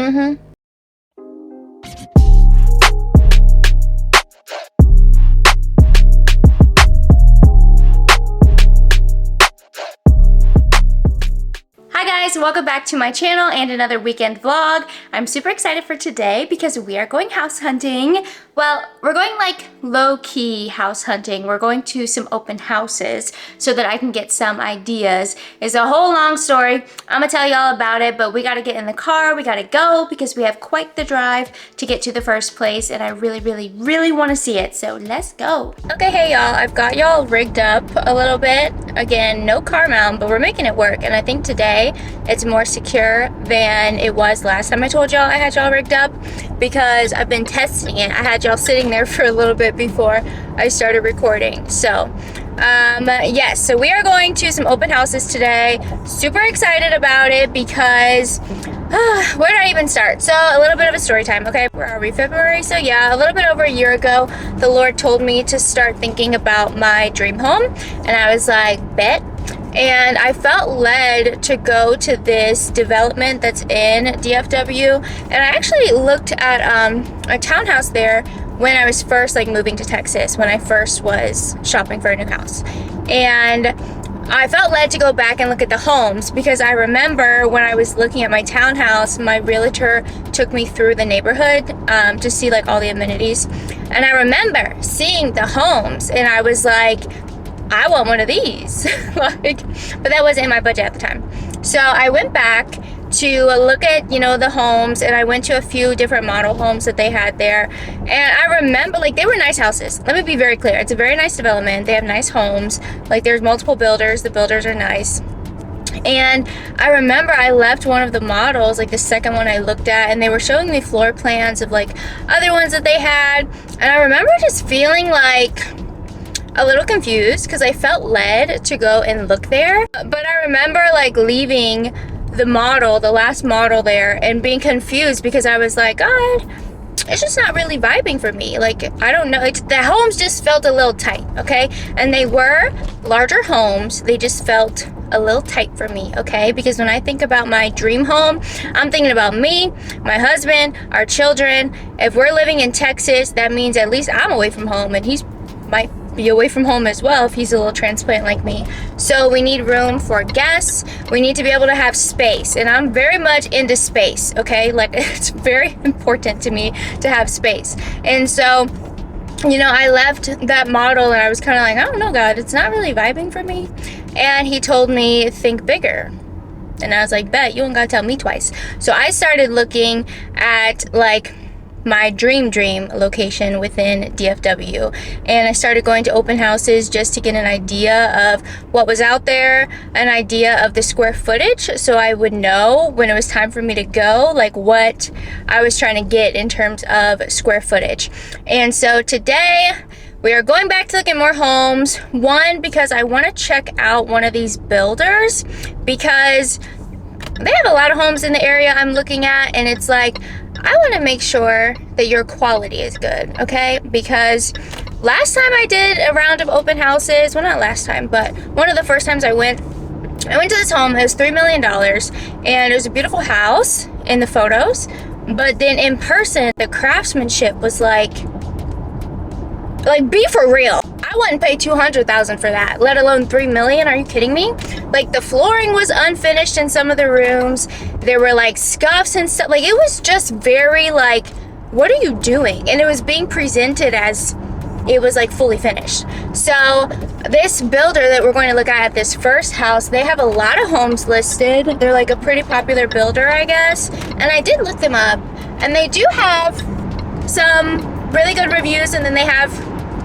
Hi guys, welcome back to my channel and another weekend vlog. I'm super excited for today because we are going house hunting. Well, we're going like low-key house hunting. We're going to some open houses so that I can get some ideas. It's a whole long story. I'm gonna tell you all about it, but we gotta get in the car, we gotta go because we have quite the drive to get to the first place and I really wanna see it, so let's go. Okay, hey y'all, I've got y'all rigged up a little bit. Again, no car mount, but we're making it work, and I think today it's more secure than it was last time I told y'all I had y'all rigged up because I've been testing it. I had y'all sitting there for a little bit before I started recording. So yes, so we are going to some open houses today. Super excited about it because where do I even start? So a little bit of a story time. Okay, where are we? February? So yeah, a little bit over a year ago, the Lord told me to start thinking about my dream home, and I was like, bet. And I felt led to go to this development that's in DFW, and I actually looked at a townhouse there when I was first like moving to Texas, when I first was shopping for a new house. And I felt led to go back and look at the homes because I remember when I was looking at my townhouse, my realtor took me through the neighborhood to see like all the amenities, and I remember seeing the homes and I was like, I want one of these. Like, but that wasn't in my budget at the time. So I went back to look at, you know, the homes, and I went to a few different model homes that they had there. And I remember, like, they were nice houses. Let me be very clear. It's a very nice development. They have nice homes. Like, there's multiple builders. The builders are nice. And I remember I left one of the models, like the second one I looked at, and they were showing me floor plans of like other ones that they had. And I remember just feeling like a little confused because I felt led to go and look there. But I remember like leaving the model, the last model there, and being confused because I was like, God, it's just not really vibing for me. Like, I don't know, the homes just felt a little tight, okay? And they were larger homes, they just felt a little tight for me, okay? Because when I think about my dream home, I'm thinking about me, my husband, our children. If we're living in Texas, that means at least I'm away from home, and he's might be away from home as well if he's a little transplant like me. So we need room for guests. We need to be able to have space, and I'm very much into space, okay? Like, it's very important to me to have space. And so, you know, I left that model and I was kind of like, I don't know, God, it's not really vibing for me. And he told me, think bigger. And I was like, bet, you don't gotta tell me twice. So I started looking at like my dream location within DFW, and I started going to open houses just to get an idea of what was out there, an idea of the square footage, so I would know when it was time for me to go, like what I was trying to get in terms of square footage. And so today we are going back to look at more homes. One, because I want to check out one of these builders because they have a lot of homes in the area I'm looking at, and it's like, I want to make sure that your quality is good, okay? Because last time I did a round of open houses, well, not last time, but one of the first times I went to this home. It was $3 million, and it was a beautiful house in the photos, but then in person, the craftsmanship was like be for real. I wouldn't pay $200,000 for that, let alone $3 million. Are you kidding me? Like, the flooring was unfinished in some of the rooms. There were like scuffs and stuff. Like, it was just very like, what are you doing? And it was being presented as it was like fully finished. So this builder that we're going to look at this first house, they have a lot of homes listed. They're like a pretty popular builder, I guess. And I did look them up, and they do have some really good reviews, and then they have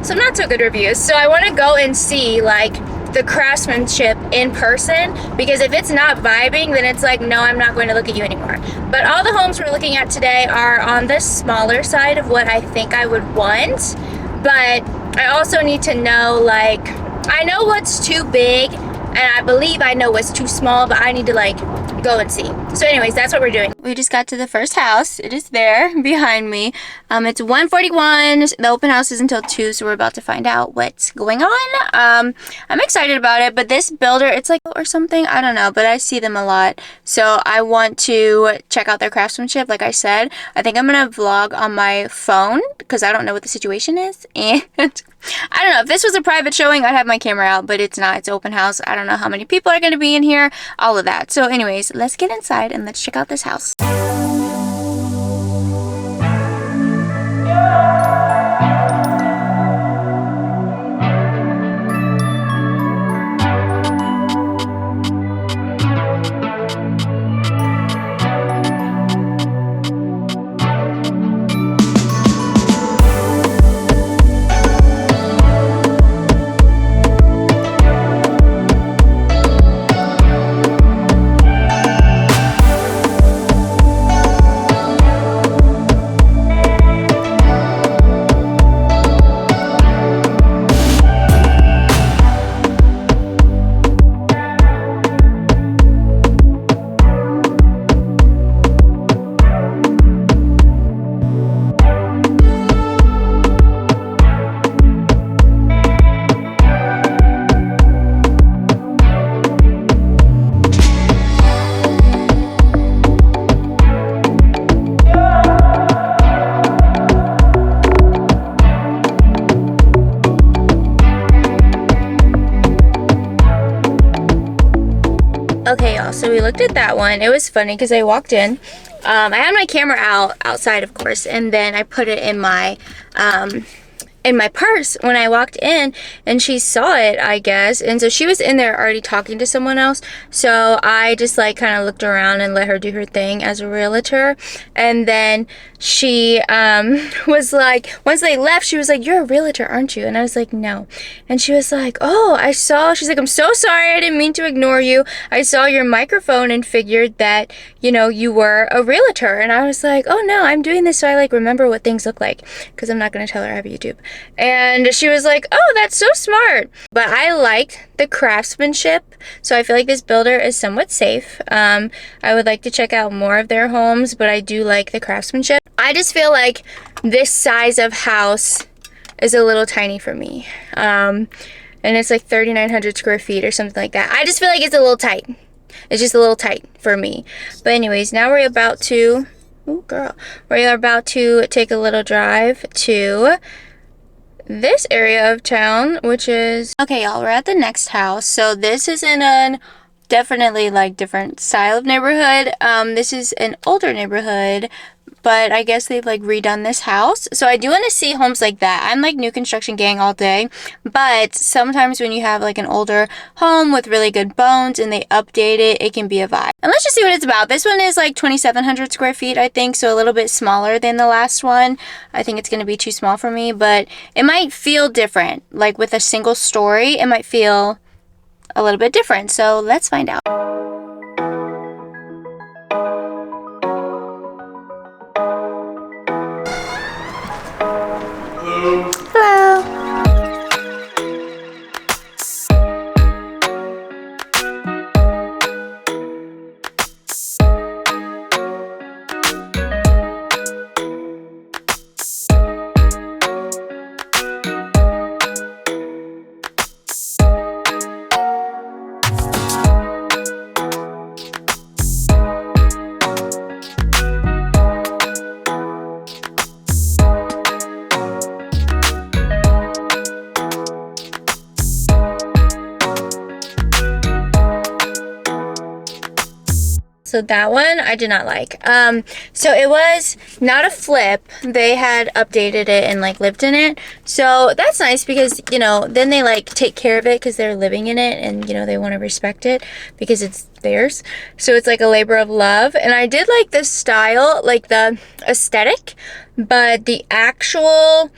some not so good reviews. So I want to go and see like the craftsmanship in person, because if it's not vibing, then it's like, no, I'm not going to look at you anymore. But all the homes we're looking at today are on the smaller side of what I think I would want. But I also need to know, like, I know what's too big, and I believe I know what's too small, but I need to like go and see. So anyways, that's what we're doing. We just got to the first house. It is there behind me. It's 1:41. The open house is until 2, so we're about to find out what's going on. I'm excited about it, but this builder, it's like, or something, I don't know, but I see them a lot. So I want to check out their craftsmanship, like I said. I think I'm gonna vlog on my phone because I don't know what the situation is. And I don't know, if this was a private showing, I'd have my camera out, but it's not. It's open house. I don't know how many people are gonna be in here, all of that. So anyways, let's get inside and let's check out this house. Okay, y'all, so we looked at that one. It was funny because I walked in. I had my camera outside, of course, and then I put it in my purse when I walked in, and she saw it, I guess, and so she was in there already talking to someone else. So I just like kind of looked around and let her do her thing as a realtor, and then she was like, once they left, she was like, "You're a realtor, aren't you?" And I was like, "No." And she was like, "Oh, I saw," she's like, "I'm so sorry, I didn't mean to ignore you. I saw your microphone and figured that, you know, you were a realtor." And I was like, "Oh no, I'm doing this so I like remember what things look like, because I'm not going to tell her I have YouTube." And she was like, "Oh, that's so smart." But I liked the craftsmanship, so I feel like this builder is somewhat safe. I would like to check out more of their homes, but I do like the craftsmanship. I just feel like this size of house is a little tiny for me. And it's like 3,900 square feet or something like that. I just feel like it's a little tight. It's just a little tight for me. But anyways, now we're about to, oh girl, we're about to take a little drive to this area of town, which is, okay y'all, we're at the next house. So this is in a definitely like different style of neighborhood. This is an older neighborhood, but I guess they've like redone this house. So I do want to see homes like that. I'm like new construction gang all day, but sometimes when you have like an older home with really good bones and they update it, it can be a vibe. And let's just see what it's about. This one is like 2,700 square feet, I think, so a little bit smaller than the last one. I think it's going to be too small for me, but it might feel different. Like with a single story, it might feel a little bit different. So let's find out. Hello. So that one I did not like. So it was not a flip. They had updated it and like lived in it. So that's nice because, you know, then they like take care of it because they're living in it, and, you know, they want to respect it because it's theirs. So it's like a labor of love. And I did like the style, like the aesthetic, but the actual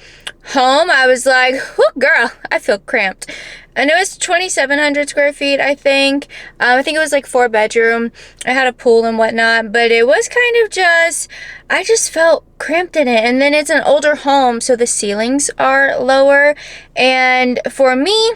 home, I was like, "Whoo, girl, I feel cramped." And it was 2,700 square feet, I think. I think it was like 4-bedroom. I had a pool and whatnot, but it was kind of just, I just felt cramped in it. And then it's an older home, so the ceilings are lower. And for me,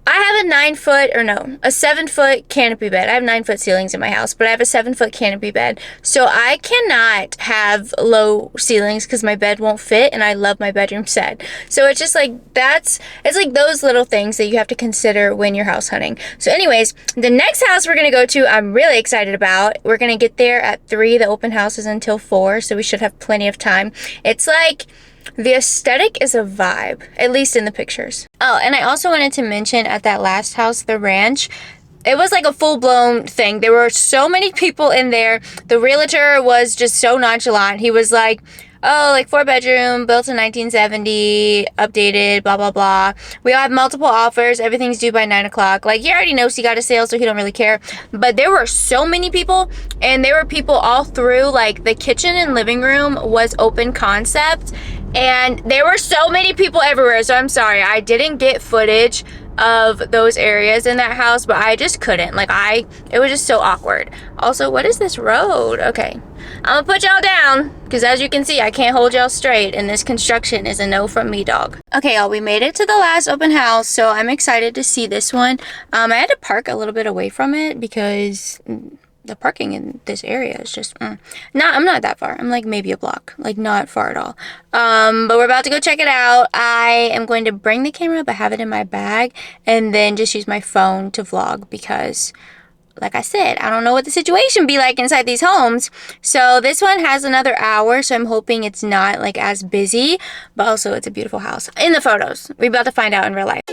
I have a 9-foot, or no, a 7-foot canopy bed. I have 9-foot ceilings in my house, but I have a 7-foot canopy bed. So I cannot have low ceilings because my bed won't fit, and I love my bedroom set. So it's just like, it's like those little things that you have to consider when you're house hunting. So anyways, the next house we're going to go to, I'm really excited about. We're going to get there at 3. The open house is until 4, so we should have plenty of time. It's like, the aesthetic is a vibe, at least in the pictures. Oh, and I also wanted to mention at that last house, the ranch, it was like a full-blown thing. There were so many people in there. The realtor was just so nonchalant. He was like, oh, like 4-bedroom, built in 1970, updated, blah, blah, blah. We all have multiple offers. Everything's due by 9 o'clock. Like, he already knows he got a sale, so he don't really care. But there were so many people, and there were people all through. Like, the kitchen and living room was open concept, and there were so many people everywhere. So I'm sorry, I didn't get footage of those areas in that house, but I just couldn't. Like, it was just so awkward. Also, what is this road? Okay, I'm gonna put y'all down because as you can see, I can't hold y'all straight, and this construction is a no from me, dog. Okay, y'all, we made it to the last open house, so I'm excited to see this one. I had to park a little bit away from it because the parking in this area is just I'm not that far. I'm like maybe a block, like not far at all. But we're about to go check it out. I am going to bring the camera, but have it in my bag, and then just use my phone to vlog because, like I said, I don't know what the situation be like inside these homes. So this one has another hour, so I'm hoping it's not like as busy, but also it's a beautiful house in the photos. We're about to find out in real life.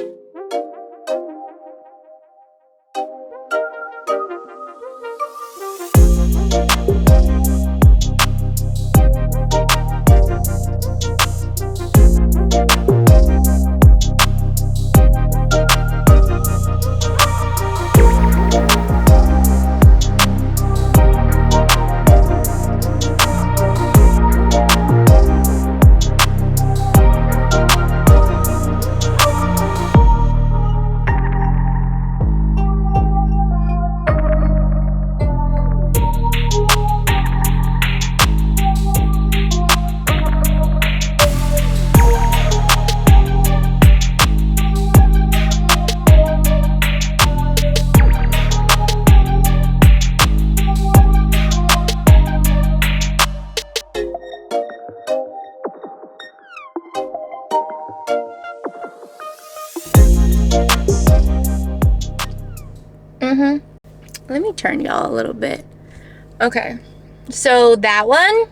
Let me turn y'all a little bit. Okay, so that one,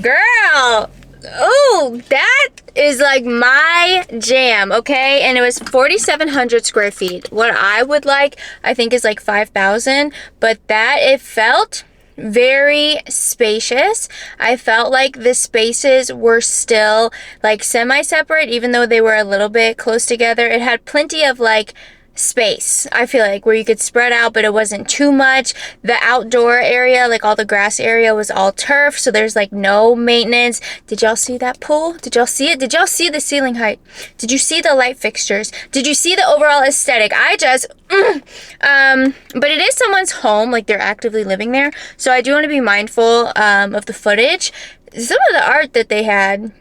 girl, oh, that is like my jam. Okay, and it was 4,700 square feet. What I would like, I think, is like 5,000, but that, it felt very spacious. I felt like the spaces were still like semi-separate, even though they were a little bit close together. It had plenty of like space, I feel like, where you could spread out, but it wasn't too much. The outdoor area, like all the grass area, was all turf, so there's like no maintenance. Did y'all see that pool? Did y'all see it? Did y'all see the ceiling height? Did you see the light fixtures? Did you see the overall aesthetic? I just but it is someone's home, like they're actively living there, so I do want to be mindful of the footage. Some of the art that they had,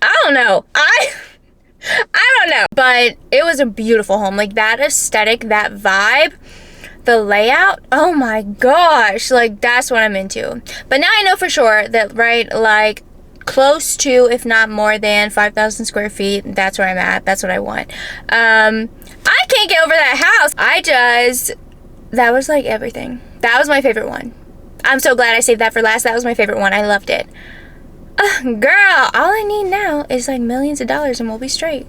I don't know, I don't know, but it was a beautiful home. Like that aesthetic, that vibe, the layout, oh my gosh, like that's what I'm into. But now I know for sure that, right, like close to, if not more than 5,000 square feet, that's where I'm at. That's what I want. I can't get over that house. That was like everything. That was my favorite one. I'm so glad I saved that for last. That was my favorite one. I loved it. Girl, all I need now is like millions of dollars and we'll be straight.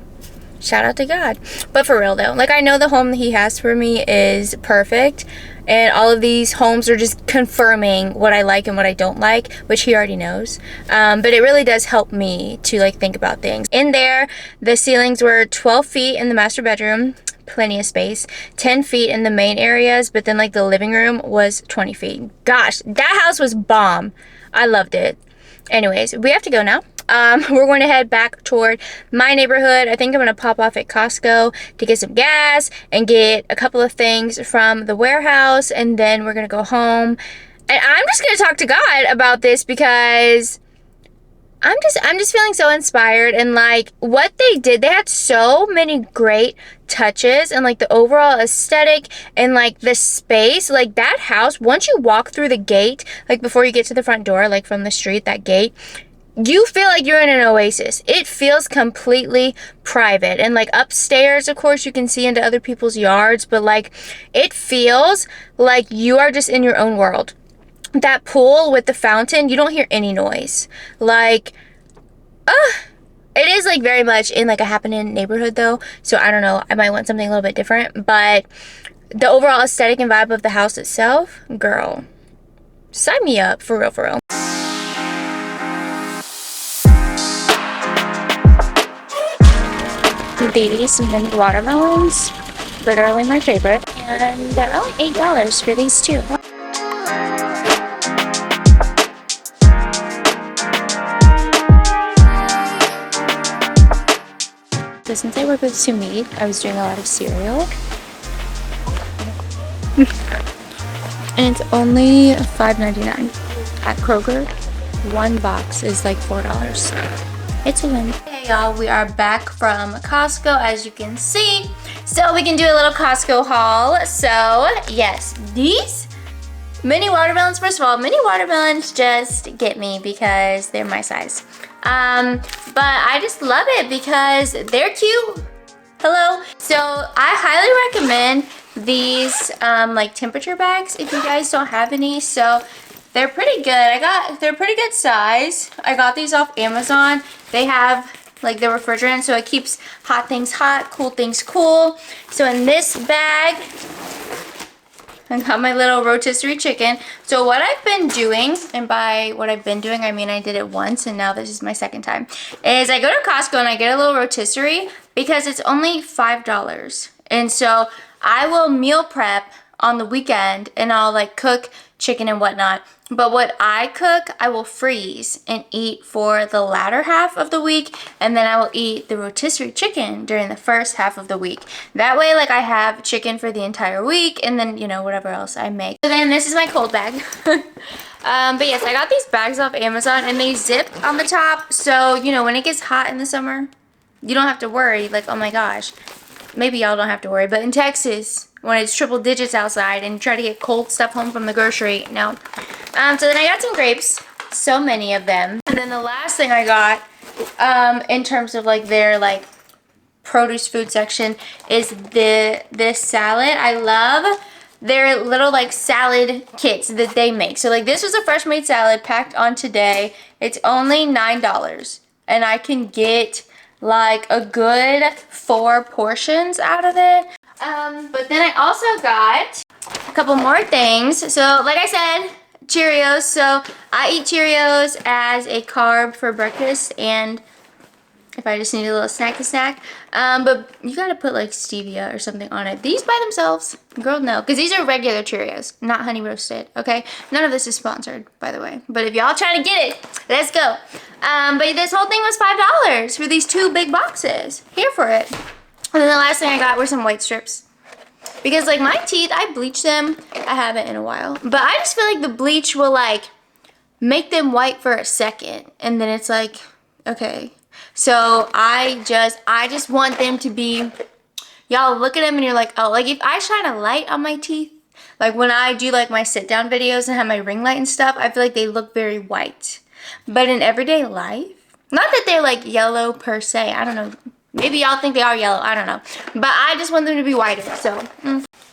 Shout out to God. But for real though, like I know the home that he has for me is perfect, and all of these homes are just confirming what I like and what I don't like, which he already knows. But it really does help me to like think about things. In there, the ceilings were 12 feet in the master bedroom, plenty of space, 10 feet in the main areas, but then like the living room was 20 feet. Gosh, that house was bomb. I loved it. Anyways, we have to go now. We're going to head back toward my neighborhood. I think I'm going to pop off at Costco to get some gas and get a couple of things from the warehouse, and then we're going to go home. And I'm just going to talk to God about this because I'm just feeling so inspired, and like what they did, they had so many great touches, and like the overall aesthetic and like the space, like that house, once you walk through the gate, like before you get to the front door, like from the street, that gate, you feel like you're in an oasis. It feels completely private, and like upstairs, of course, you can see into other people's yards, but like it feels like you are just in your own world. That pool with the fountain, you don't hear any noise. Like, it is like very much in like a happening neighborhood though. So I don't know, I might want something a little bit different. But the overall aesthetic and vibe of the house itself, girl, sign me up, for real, for real. These mini watermelons, literally my favorite. And they're only $8 for these two. So since I work with 𝗕𝗵𝗵, I was doing a lot of cereal. And it's only $5.99 at Kroger. One box is like $4. It's a win. Hey y'all, we are back from Costco, as you can see. So we can do a little Costco haul. So yes, these mini watermelons, first of all, mini watermelons just get me because they're my size. But I just love it because they're cute. Hello. So I highly recommend these like temperature bags if you guys don't have any. So they're pretty good. They're pretty good size. I got these off Amazon. They have like the refrigerant, so it keeps hot things hot, cool things cool. So in this bag, I got my little rotisserie chicken. So what I've been doing, and by what I've been doing, I mean I did it once and now this is my second time, is I go to Costco and I get a little rotisserie because it's only $5. And so I will meal prep on the weekend and I'll like cook chicken and whatnot. But what I cook, I will freeze and eat for the latter half of the week, and then I will eat the rotisserie chicken during the first half of the week. That way, like, I have chicken for the entire week, and then, you know, whatever else I make. So then this is my cold bag. But yes, I got these bags off Amazon, and they zip on the top, so, you know, when it gets hot in the summer, you don't have to worry, like, oh my gosh. Maybe y'all don't have to worry, but in Texas, when it's triple digits outside and you try to get cold stuff home from the grocery, no. So then I got some grapes, so many of them. And then the last thing I got, in terms of like their like produce food section, is this salad. I love their little like salad kits that they make. So like this was a fresh made salad packed on today. It's only $9 and I can get like a good 4 portions out of it. But then I also got a couple more things. So like I said, Cheerios. So I eat Cheerios as a carb for breakfast and if I just need a little snack. But you gotta put like stevia or something on it. These by themselves, girl, no. Because these are regular Cheerios, not honey roasted, okay? None of this is sponsored, by the way. But if y'all trying to get it, let's go. But this whole thing was $5 for these 2 big boxes. Here for it. And then the last thing I got were some white strips. Because like my teeth, I bleach them. I haven't in a while. But I just feel like the bleach will like make them white for a second. And then it's like, okay. So I just want them to be, y'all look at them and you're like, oh, like if I shine a light on my teeth, like when I do like my sit down videos and have my ring light and stuff, I feel like they look very white. But in everyday life, not that they're like yellow per se, I don't know. Maybe y'all think they are yellow, I don't know. But I just want them to be whiter, so.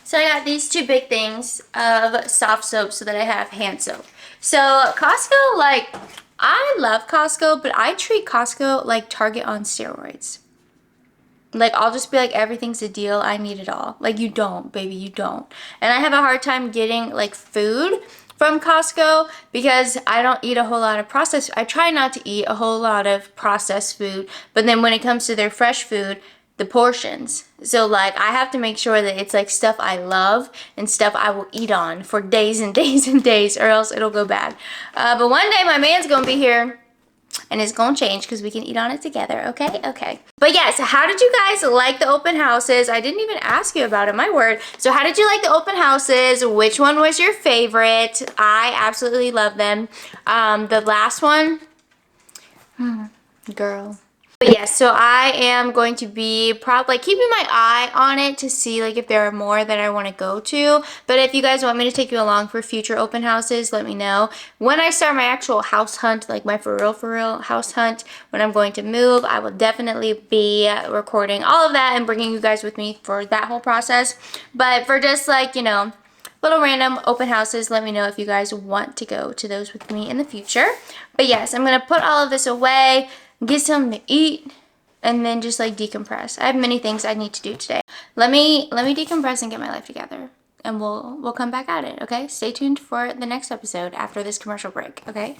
So I got these 2 big things of soft soap so that I have hand soap. So Costco, like, I love Costco, but I treat Costco like Target on steroids. Like, I'll just be like, everything's a deal, I need it all. Like, you don't, baby, you don't. And I have a hard time getting, like, food from Costco because I don't eat a whole lot of processed. I try not to eat a whole lot of processed food, but then when it comes to their fresh food, the portions. So like I have to make sure that it's like stuff I love and stuff I will eat on for days and days and days, or else it'll go bad. But one day my man's gonna be here and it's gonna change because we can eat on it together, okay? Okay. But yes, how did you guys like the open houses? I didn't even ask you about it, my word. So how did you like the open houses? Which one was your favorite? I absolutely love them. The last one, Girl. But yeah, so I am going to be probably keeping my eye on it to see like if there are more that I want to go to. But if you guys want me to take you along for future open houses, let me know. When I start my actual house hunt, like my for real house hunt, when I'm going to move, I will definitely be recording all of that and bringing you guys with me for that whole process. But for just like, you know, little random open houses, let me know if you guys want to go to those with me in the future. But yes, I'm gonna put all of this away, get something to eat, and then just like decompress. I have many things I need to do today. Let me decompress and get my life together, and we'll come back at it. Okay, stay tuned for the next episode after this commercial break. Okay.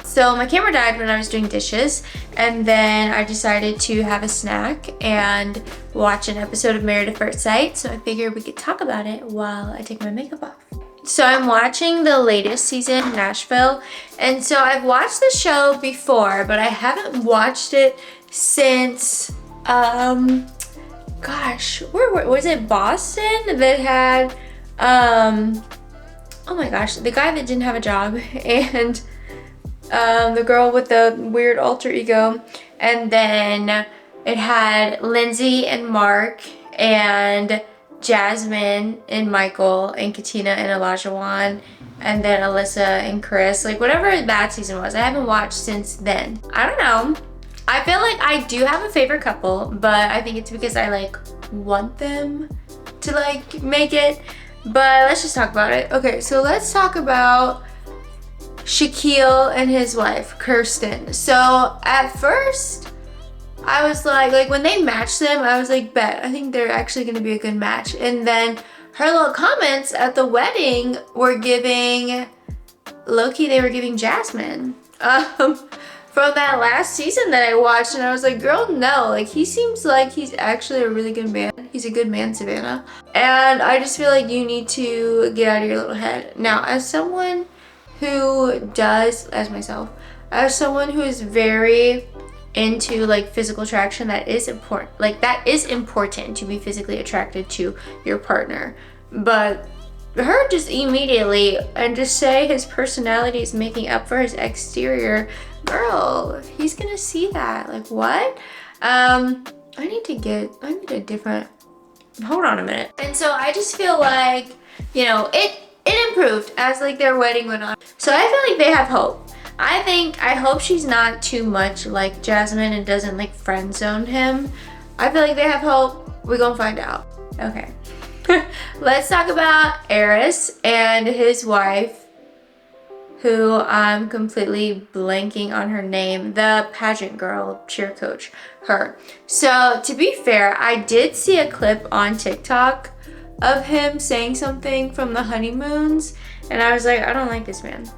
So my camera died when I was doing dishes, and then I decided to have a snack and watch an episode of Married at First Sight, so I figured we could talk about it while I take my makeup off. So I'm watching the latest season, Nashville, and so I've watched the show before, but I haven't watched it since, gosh, where was it, Boston, that had, oh my gosh, the guy that didn't have a job, and the girl with the weird alter ego, and then it had Lindsay and Mark and Jasmine and Michael and Katina and Olajuwon, and then Alyssa and Chris, like whatever that season was. I haven't watched since then. I don't know. I feel like I do have a favorite couple, but I think it's because I like want them to like make it. But let's just talk about it. Okay, so let's talk about Shaquille and his wife, Kirsten. So at first, I was like when they matched them, I was like, bet, I think they're actually gonna be a good match. And then her little comments at the wedding were giving, low-key, they were giving Jasmine. From that last season that I watched, and I was like, girl, no, like he seems like he's actually a really good man. He's a good man, Savannah. And I just feel like you need to get out of your little head. Now, as someone who does, as myself, as someone who is very into like physical attraction, that is important. Like that is important to be physically attracted to your partner. But her just immediately and just say his personality is making up for his exterior, girl, he's gonna see that. Like what? I need a different, hold on a minute. And so I just feel like, you know, it improved as like their wedding went on. So I feel like they have hope. I hope she's not too much like Jasmine and doesn't like friend zone him. I feel like they have hope. We're gonna find out. Okay. Let's talk about 𝗟𝗏cie and his wife, who I'm completely blanking on her name, the pageant girl, cheer coach, her. So to be fair, I did see a clip on TikTok of him saying something from the honeymoons, and I was like, I don't like this man.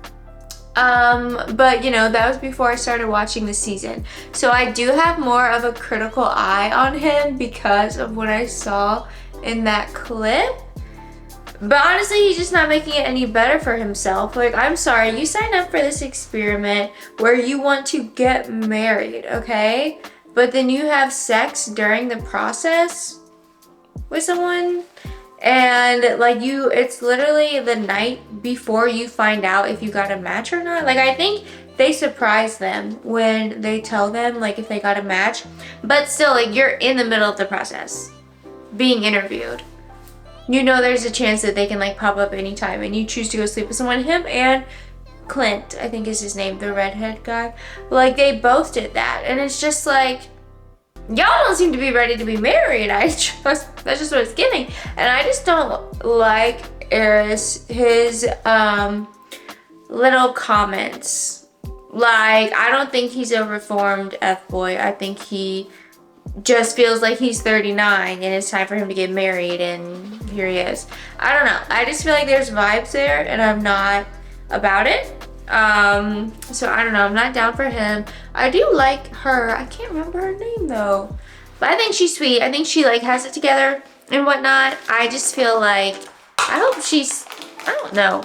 But you know, that was before I started watching the season. So I do have more of a critical eye on him because of what I saw in that clip. But honestly, he's just not making it any better for himself. Like, I'm sorry, you signed up for this experiment where you want to get married, okay? But then you have sex during the process with someone, and like it's literally the night before you find out if you got a match or not. Like, I think they surprise them when they tell them like if they got a match, but still, like, you're in the middle of the process being interviewed. You know there's a chance that they can like pop up anytime, and you choose to go sleep with someone. Him and Clint, I think is his name, the redhead guy, like they both did that, and it's just like, y'all don't seem to be ready to be married. That's just what it's giving. And I just don't like 𝗟𝗏cie, his little comments. Like, I don't think he's a reformed F-boy. I think he just feels like he's 39 and it's time for him to get married, and here he is. I don't know. I just feel like there's vibes there, and I'm not about it. So I don't know. I'm not down for him. I do like her. I can't remember her name though. But I think she's sweet. I think she like has it together and whatnot. I just feel like, I hope she's, I don't know.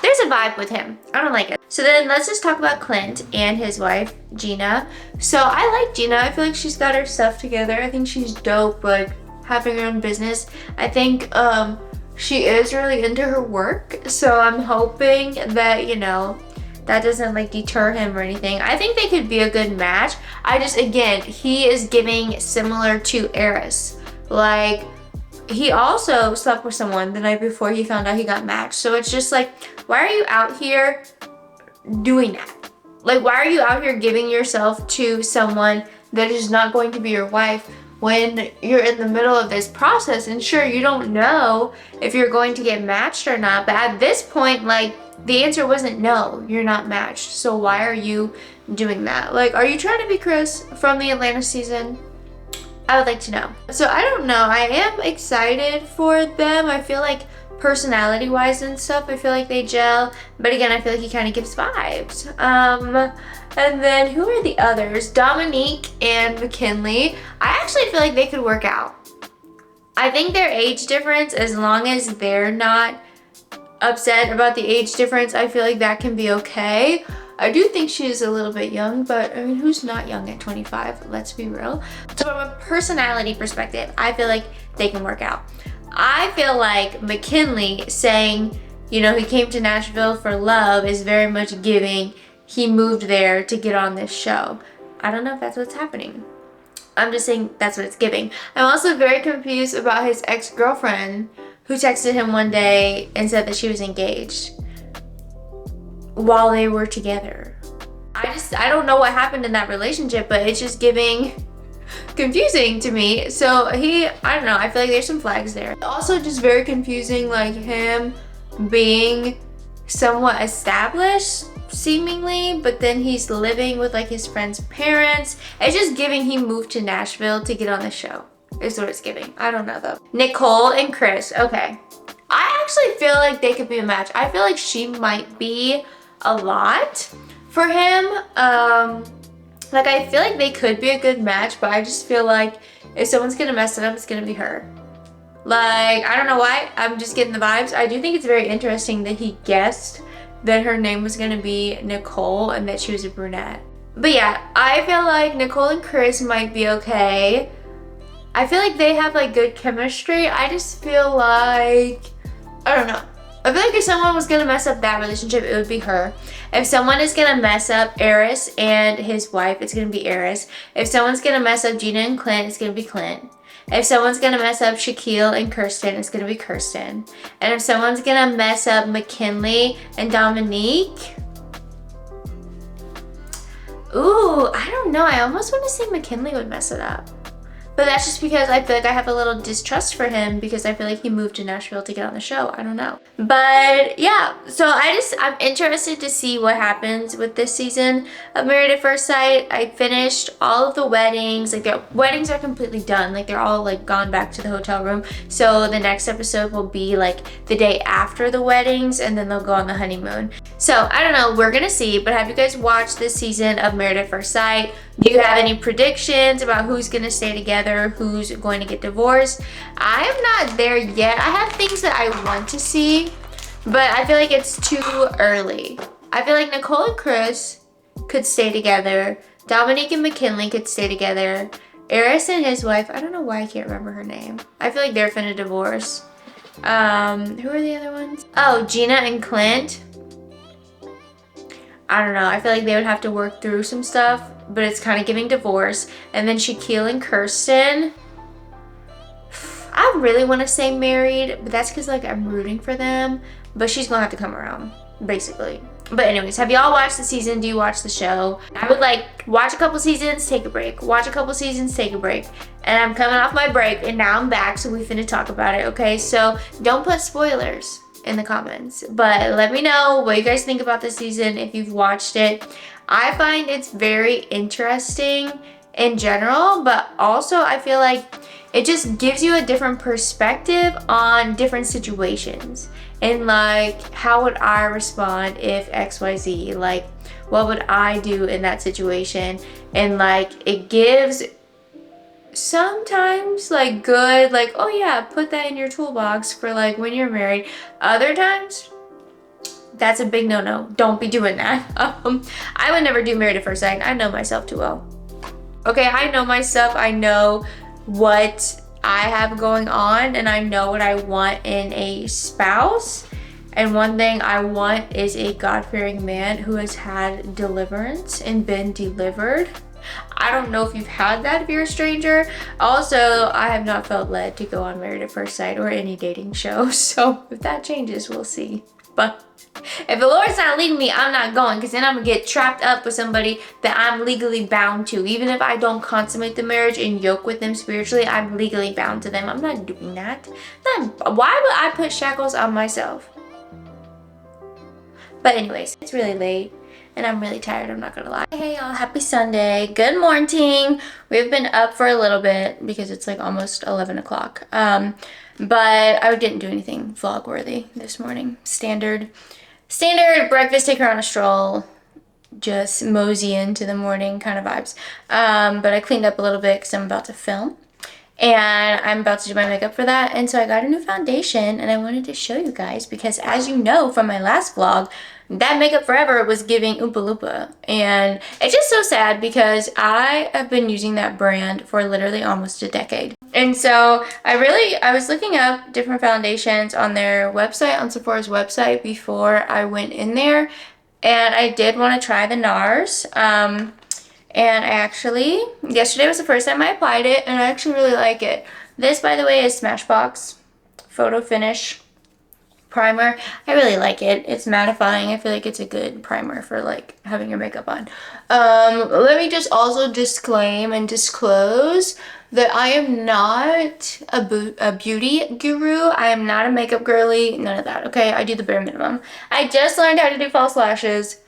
There's a vibe with him. I don't like it. So then let's just talk about Clint and his wife, Gina. So I like Gina. I feel like she's got her stuff together. I think she's dope, like having her own business. I think she is really into her work. So I'm hoping that, you know, that doesn't like deter him or anything. I think they could be a good match. I just, again, he is giving similar to 𝗟𝗏𝗄. Like, he also slept with someone the night before he found out he got matched. So it's just like, why are you out here doing that? Like, why are you out here giving yourself to someone that is not going to be your wife when you're in the middle of this process? And sure, you don't know if you're going to get matched or not, but at this point, like, the answer wasn't no, you're not matched. So why are you doing that? Like, are you trying to be Chris from the Atlanta season? I would like to know. So I don't know. I am excited for them. I feel like personality-wise and stuff, I feel like they gel. But again, I feel like he kind of gives vibes. And then who are the others? Dominique and McKinley. I actually feel like they could work out. I think their age difference, as long as they're not upset about the age difference, I feel like that can be okay. I do think she's a little bit young, but I mean, who's not young at 25? Let's be real. So from a personality perspective, I feel like they can work out. I feel like McKinley saying, you know, he came to Nashville for love is very much giving he moved there to get on this show. I don't know if that's what's happening. I'm just saying that's what it's giving. I'm also very confused about his ex-girlfriend who texted him one day and said that she was engaged while they were together. I don't know what happened in that relationship, but it's just giving confusing to me. So I don't know, I feel like there's some flags there. Also just very confusing, like him being somewhat established seemingly, but then he's living with like his friend's parents. It's just giving he moved to Nashville to get on the show is what it's giving. I don't know though. Nicole and Chris, okay. I actually feel like they could be a match. I feel like she might be a lot for him. Like I feel like they could be a good match, but I just feel like if someone's gonna mess it up, it's gonna be her. Like, I don't know why, I'm just getting the vibes. I do think it's very interesting that he guessed that her name was gonna be Nicole and that she was a brunette. But yeah, I feel like Nicole and Chris might be okay. I feel like they have like good chemistry. I just feel like, I don't know. I feel like if someone was gonna mess up that relationship, it would be her. If someone is gonna mess up 𝗟𝗏𝗄 and his wife, it's gonna be 𝗟𝗏𝗄. If someone's gonna mess up Gina and Clint, it's gonna be Clint. If someone's gonna mess up Shaquille and Kirsten, it's gonna be Kirsten. And if someone's gonna mess up McKinley and Dominique, ooh, I don't know. I almost want to say McKinley would mess it up. But that's just because I feel like I have a little distrust for him because I feel like he moved to Nashville to get on the show. I don't know. But yeah, so I'm interested to see what happens with this season of Married at First Sight. I finished all of the weddings. Like their weddings are completely done. Like they're all like gone back to the hotel room. So the next episode will be like the day after the weddings and then they'll go on the honeymoon. So I don't know, we're gonna see. But have you guys watched this season of Married at First Sight? Do you have any predictions about who's gonna stay together, who's going to get divorced? I am not there yet. I have things that I want to see, but I feel like it's too early. I feel like Nicole and Chris could stay together. Dominique and McKinley could stay together. 𝗟𝗏𝗄 and his wife, I don't know why I can't remember her name. I feel like they're finna divorce. Who are the other ones? Oh, Gina and Clint. I don't know. I feel like they would have to work through some stuff, but it's kind of giving divorce. And then Shaquille and Kirsten. I really want to say married, but that's because like I'm rooting for them. But she's gonna have to come around, basically. But anyways, have y'all watched the season? Do you watch the show? I would like watch a couple seasons, take a break. Watch a couple seasons, take a break. And I'm coming off my break, and now I'm back, so we finna talk about it, okay? So don't put spoilers in the comments, but let me know what you guys think about this season if you've watched it. I find it's very interesting in general, but also I feel like it just gives you a different perspective on different situations and like how would I respond if XYZ, like what would I do in that situation, and like it gives sometimes like good, like, oh yeah, put that in your toolbox for like when you're married. Other times, that's a big no-no. Don't be doing that. I would never do married at first sight. I know myself too well. Okay, I know myself. I know what I have going on, and I know what I want in a spouse. And one thing I want is a God-fearing man who has had deliverance and been delivered. I don't know if you've had that if you're a stranger. Also, I have not felt led to go on Married at First Sight or any dating show. So if that changes, we'll see. But if the Lord's not leading me, I'm not going, because then I'm gonna get trapped up with somebody that I'm legally bound to. Even if I don't consummate the marriage and yoke with them spiritually, I'm legally bound to them. I'm not doing that. Why would I put shackles on myself? But anyways, it's really late and I'm really tired, I'm not gonna lie. Hey y'all, happy Sunday. Good morning. We've been up for a little bit because it's like almost 11 o'clock. But I didn't do anything vlog worthy this morning. Standard breakfast, take her on a stroll, just mosey into the morning kind of vibes. But I cleaned up a little bit because I'm about to film. And I'm about to do my makeup for that. And so I got a new foundation and I wanted to show you guys because, as you know from my last vlog, that Makeup Forever was giving Oompa Loompa. And it's just so sad because I have been using that brand for literally almost a decade. And so I was looking up different foundations on their website, on Sephora's website, before I went in there. And I did want to try the NARS. And I actually, yesterday was the first time I applied it, and I actually really like it. This, by the way, is Smashbox Photo Finish Primer. I really like it. It's mattifying. I feel like it's a good primer for like having your makeup on. Let me just also disclaim and disclose that I am not a beauty guru. I am not a makeup girly. None of that, okay? I do the bare minimum. I just learned how to do false lashes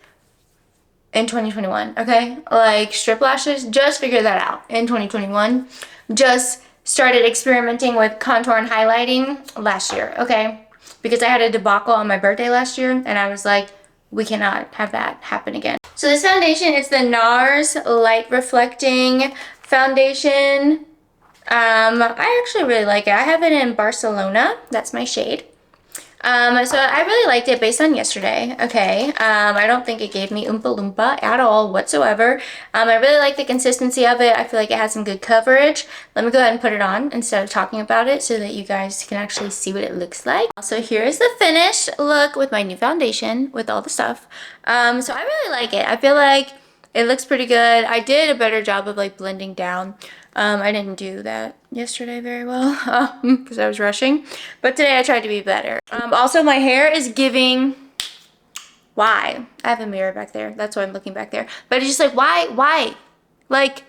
in 2021, okay? Like strip lashes, just figured that out in 2021. Just started experimenting with contour and highlighting last year, okay? Because I had a debacle on my birthday last year and I was like, we cannot have that happen again. So this foundation is the NARS Light Reflecting Foundation. I actually really like it. I have it in Barcelona, that's my shade. So I really liked it based on yesterday, okay? I don't think it gave me Oompa Loompa at all whatsoever. I really like the consistency of it. I feel like it has some good coverage. Let me go ahead and put it on instead of talking about it so that you guys can actually see what it looks like. So here's the finished look with my new foundation with all the stuff. So I really like it. I feel like it looks pretty good. I did a better job of like blending down. I didn't do that yesterday very well because I was rushing, but today I tried to be better. Also, my hair is giving, why? I have a mirror back there. That's why I'm looking back there. But it's just like, why? Like,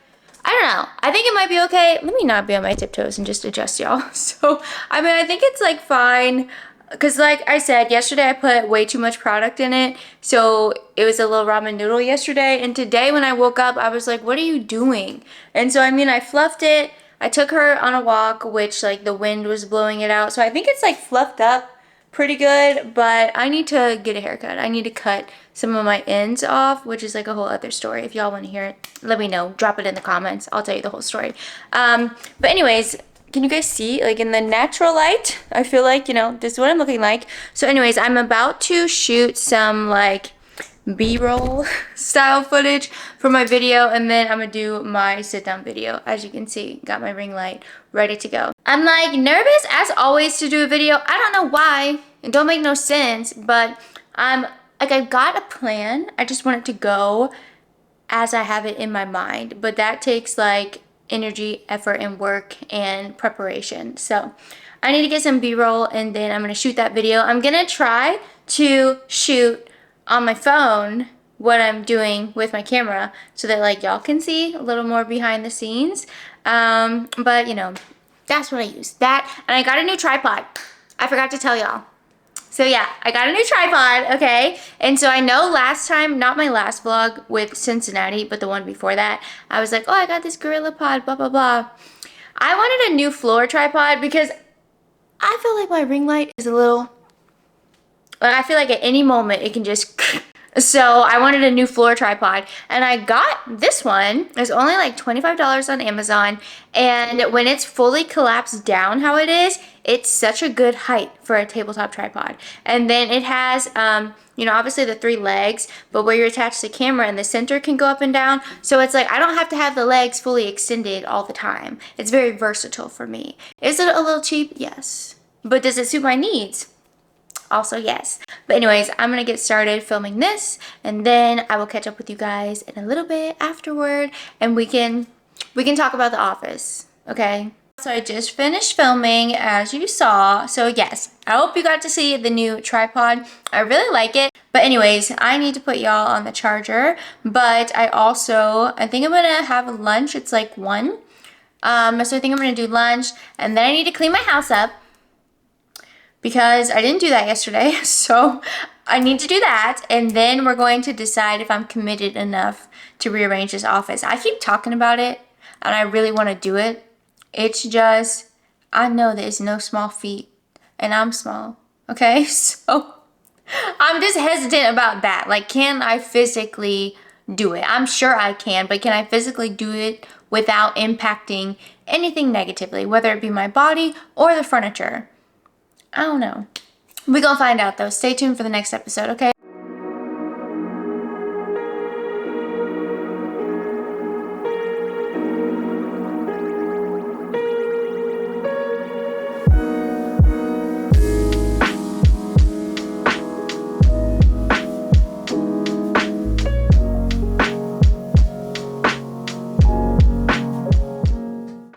I don't know. I think it might be okay. Let me not be on my tiptoes and just adjust, y'all. So, I mean, I think it's like fine. Because like I said, yesterday I put way too much product in it. So it was a little ramen noodle yesterday. And today when I woke up, I was like, what are you doing? And so, I mean, I fluffed it. I took her on a walk, which like the wind was blowing it out. So I think it's like fluffed up pretty good. But I need to get a haircut. I need to cut some of my ends off, which is like a whole other story. If y'all want to hear it, let me know. Drop it in the comments. I'll tell you the whole story. But anyways, can you guys see, like in the natural light, I feel like, you know, this is what I'm looking like. So anyways, I'm about to shoot some like B-roll style footage for my video, and then I'm gonna do my sit down video. As you can see, got my ring light ready to go. I'm like nervous as always to do a video. I don't know why, it don't make no sense, but I'm like, I've got a plan. I just want it to go as I have it in my mind, but that takes like energy, effort, and work and preparation. So I need to get some B-roll and then I'm gonna shoot that video. I'm gonna try to shoot on my phone what I'm doing with my camera so that like y'all can see a little more behind the scenes. But you know, that's what I use. That, and I got a new tripod. I forgot to tell y'all. So yeah, I got a new tripod, okay? And so I know last time, not my last vlog with Cincinnati, but the one before that, I was like, oh, I got this GorillaPod, blah, blah, blah. I wanted a new floor tripod because I feel like my ring light is a little, like I feel like at any moment it can just, So I wanted a new floor tripod, and I got this one. It's only like $25 on Amazon, and when it's fully collapsed down how it is, it's such a good height for a tabletop tripod. And then it has, you know, obviously the 3 legs, but where you attach the camera and the center can go up and down. So it's like I don't have to have the legs fully extended all the time. It's very versatile for me. Is it a little cheap? Yes. But does it suit my needs? Also yes. But anyways, I'm gonna get started filming this, and then I will catch up with you guys in a little bit afterward, and we can talk about The Office, okay? So I just finished filming, as you saw. So yes, I hope you got to see the new tripod. I really like it. But anyways, I need to put y'all on the charger, but I think I'm gonna have lunch. It's like 1. So I think I'm gonna do lunch, and then I need to clean my house up, because I didn't do that yesterday, so I need to do that, and then we're going to decide if I'm committed enough to rearrange this office. I keep talking about it, and I really want to do it. It's just, I know there's no small feat, and I'm small, okay? So I'm just hesitant about that. Like, can I physically do it? I'm sure I can, but can I physically do it without impacting anything negatively, whether it be my body or the furniture? I don't know. We're gonna find out though. Stay tuned for the next episode, okay?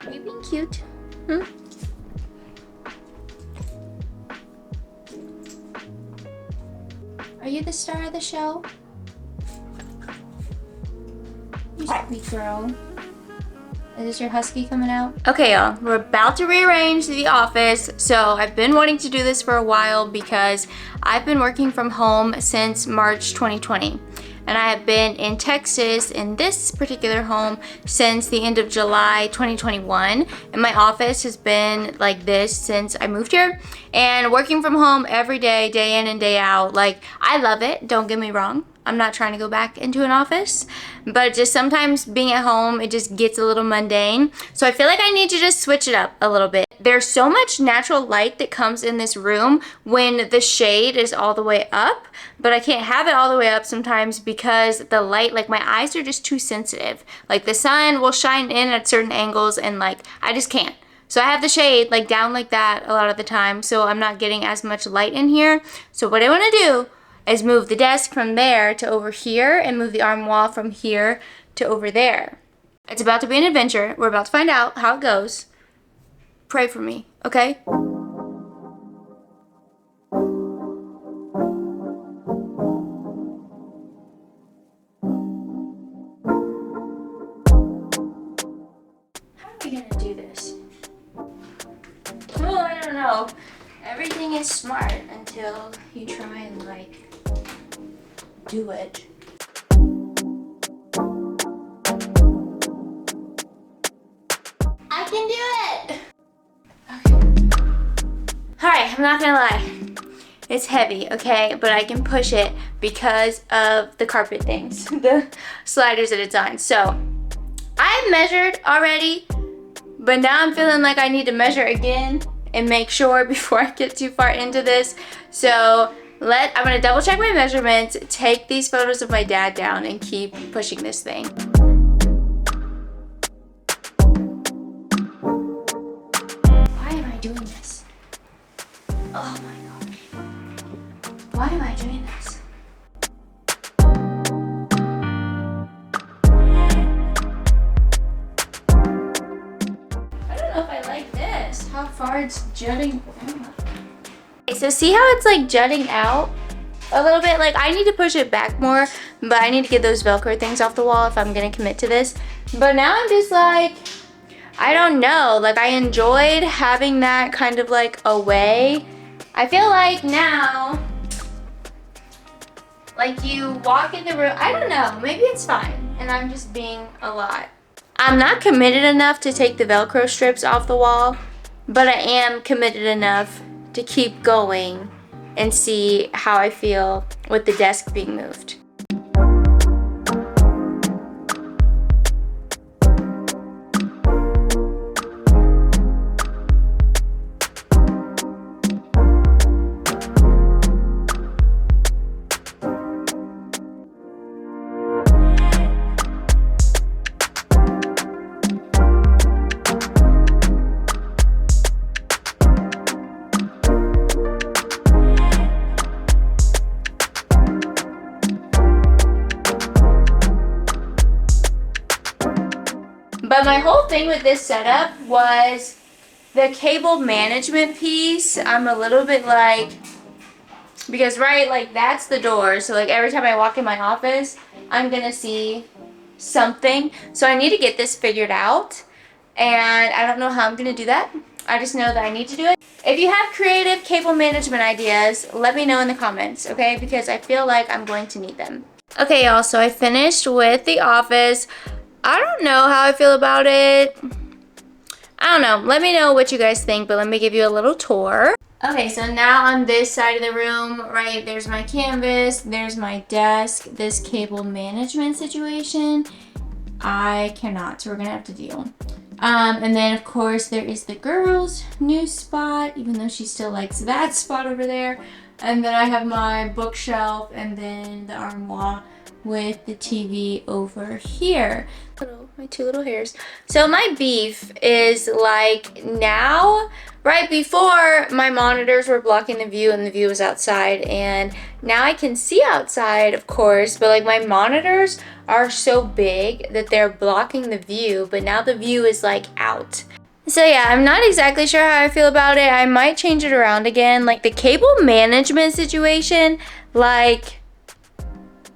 Are you being cute? Are you the star of the show? You sweet girl. Is this your husky coming out? Okay, y'all, we're about to rearrange the office. So I've been wanting to do this for a while because I've been working from home since March 2020. And I have been in Texas in this particular home since the end of July 2021. And my office has been like this since I moved here. And working from home every day, day in and day out, like, I love it, don't get me wrong. I'm not trying to go back into an office, but just sometimes being at home, it just gets a little mundane. So I feel like I need to just switch it up a little bit. There's so much natural light that comes in this room when the shade is all the way up, but I can't have it all the way up sometimes because the light, like my eyes are just too sensitive. Like the sun will shine in at certain angles and like, I just can't. So I have the shade like down like that a lot of the time, so I'm not getting as much light in here. So what I wanna do is move the desk from there to over here and move the armoire from here to over there. It's about to be an adventure. We're about to find out how it goes. Pray for me, okay? How are we gonna do this? Oh, I don't know. Everything is smart until you try and like do it. I can do it! Okay. Alright, I'm not gonna lie. It's heavy, okay? But I can push it because of the carpet things, the sliders that it's on. So, I measured already, but now I'm feeling like I need to measure again and make sure before I get too far into this. So, I'm gonna double check my measurements, take these photos of my dad down, and keep pushing this thing. Why am I doing this? Oh my gosh. Why am I doing this? I don't know if I like this. How far it's jutting out. So see how it's like jutting out a little bit? Like I need to push it back more, but I need to get those Velcro things off the wall if I'm gonna commit to this. But now I'm just like, I don't know, like I enjoyed having that kind of like away. I feel like now, like you walk in the room, I don't know, maybe it's fine and I'm just being a lot. I'm not committed enough to take the Velcro strips off the wall, but I am committed enough to keep going and see how I feel with the desk being moved. But my whole thing with this setup was the cable management piece. I'm a little bit like, because right, like that's the door. So like every time I walk in my office, I'm gonna see something. So I need to get this figured out. And I don't know how I'm gonna do that. I just know that I need to do it. If you have creative cable management ideas, let me know in the comments, okay? Because I feel like I'm going to need them. Okay, y'all, so I finished with the office. I don't know how I feel about it. I don't know. Let me know what you guys think, but let me give you a little tour. Okay, so now on this side of the room, right, there's my canvas, there's my desk, this cable management situation. I cannot, so we're gonna have to deal. And then of course there is the girls' new spot, even though she still likes that spot over there. And then I have my bookshelf and then the armoire with the TV over here. My two little hairs. So my beef is like now, right before my monitors were blocking the view and the view was outside, and now I can see outside, of course, but like my monitors are so big that they're blocking the view, but now the view is like out. So yeah, I'm not exactly sure how I feel about it. I might change it around again. Like the cable management situation, like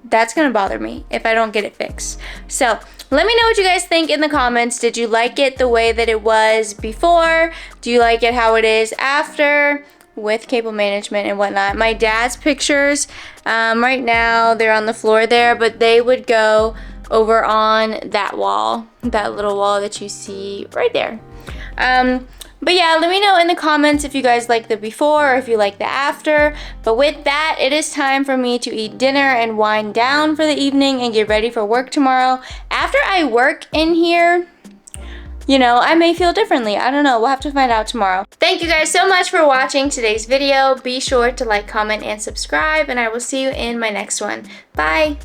that's gonna bother me if I don't get it fixed. So let me know what you guys think in the comments. Did you like it the way that it was before? Do you like it how it is after with cable management and whatnot? My dad's pictures, right now they're on the floor there, but they would go over on that wall, that little wall that you see right there. But yeah, let me know in the comments if you guys like the before or if you like the after. But with that, it is time for me to eat dinner and wind down for the evening and get ready for work tomorrow. After I work in here, you know, I may feel differently. I don't know. We'll have to find out tomorrow. Thank you guys so much for watching today's video. Be sure to like, comment, and subscribe, and I will see you in my next one. Bye!